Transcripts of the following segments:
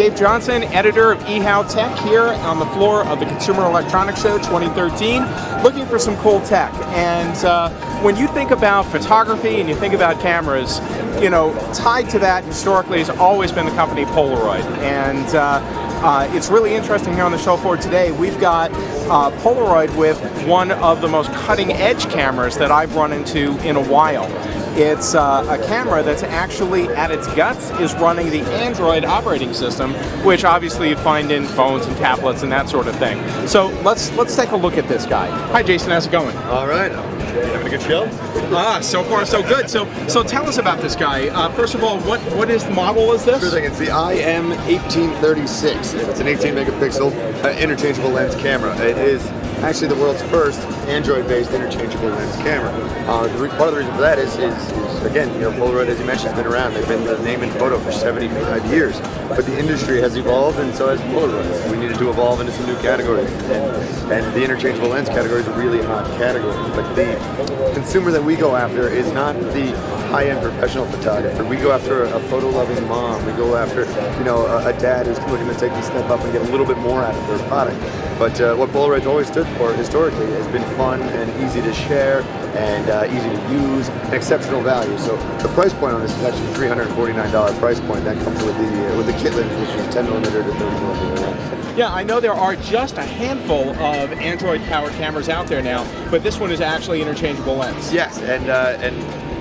Dave Johnson, editor of eHow Tech, here on the floor of the Consumer Electronics Show 2013, looking for some cool tech. And when you think about photography and you think about cameras, you know, tied to that historically has always been the company Polaroid. And it's really interesting here on the show floor today. We've got Polaroid with one of the most cutting-edge cameras that I've run into in a while. It's a camera that's actually, at its guts, is running the Android operating system, which obviously you find in phones and tablets and that sort of thing. So let's take a look at this guy. Hi, Jason. How's it going? All right. You having a good show? So far so good. So tell us about this guy. First of all, what is the model? Is this? Sure thing. It's the IM1836. It's an 18 megapixel interchangeable lens camera. It is actually the world's first Android-based interchangeable lens camera. Part of the reason for that is again, you know, Polaroid, as you mentioned, has been around. They've been the name in photo for 75 years. But the industry has evolved, and so has Polaroid. We needed to evolve into some new categories. And the interchangeable lens category is a really hot category. But the consumer that we go after is not the high-end professional photographer. We go after a photo-loving mom. We go after, you know, a dad who's looking to take the step up and get a little bit more out of their product. But what Polaroid's always stood for historically has been fun and easy to share and easy to use and exceptional value. So the price point on this is actually $349 price point. That comes with the kit lens, which is 10mm to 30mm lens. Yeah, I know there are just a handful of Android-powered cameras out there now, but this one is actually interchangeable lens. Yes, and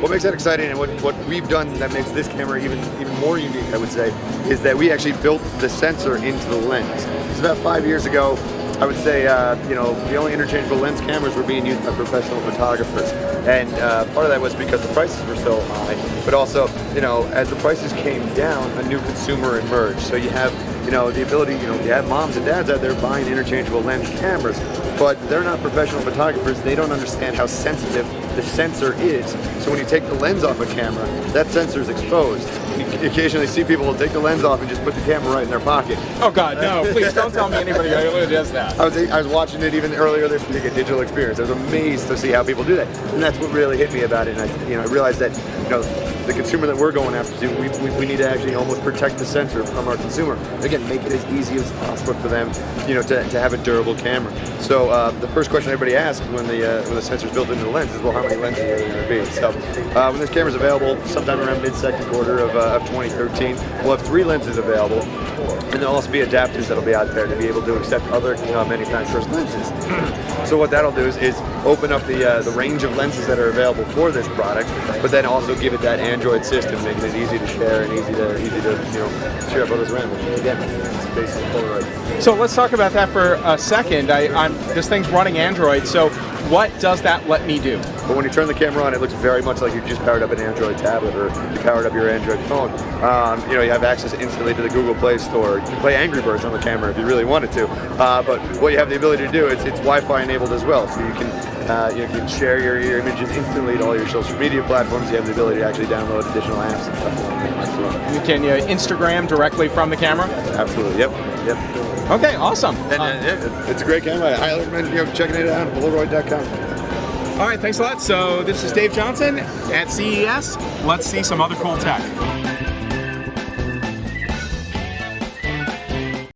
what makes that exciting and what we've done that makes this camera even more unique, I would say, is that we actually built the sensor into the lens. It's about 5 years ago. I would say, you know, the only interchangeable lens cameras were being used by professional photographers. And part of that was because the prices were so high, but also, you know, as the prices came down, a new consumer emerged. So you have, you know, the ability, you know, you have moms and dads out there buying interchangeable lens cameras, but they're not professional photographers. They don't understand how sensitive the sensor is. So when you take the lens off a camera, that sensor is exposed. You occasionally see people will take the lens off and just put the camera right in their pocket. Oh God, no! Please don't tell me anybody really does that. I was watching it even earlier this week at Digital Experience. I was amazed to see how people do that, and that's what really hit me about it. And I realized that, you know, the consumer that we're going after, we need to actually almost protect the sensor from our consumer. Again, make it as easy as possible for them, you know, to have a durable camera. So the first question everybody asks when the sensor's built into the lens is, well, how many lenses are there going to be? So when this camera's available, sometime around mid-second quarter of 2013, we'll have 3 lenses available, and there'll also be adapters that'll be out there to be able to accept other manufacturers' lenses. So what that'll do is open up the range of lenses that are available for this product, but then also give it that Android system, making it easy to share and easy to you know, share photos around. Which, again, it's basically Polaroid. So let's talk about that for a second. This thing's running Android, so what does that let me do? But when you turn the camera on, it looks very much like you just powered up an Android tablet or you powered up your Android phone. You know, you have access instantly to the Google Play Store. You can play Angry Birds on the camera if you really wanted to. But what you have the ability to do, it's Wi-Fi enabled as well, so you can share your images instantly to all your social media platforms. You have the ability to actually download additional apps and stuff like that as well. Can you Instagram directly from the camera? Absolutely. Yep. Okay, awesome. And it's a great camera. I highly recommend checking it out on Polaroid.com. All right, thanks a lot. So this is Dave Johnson at CES. Let's see some other cool tech.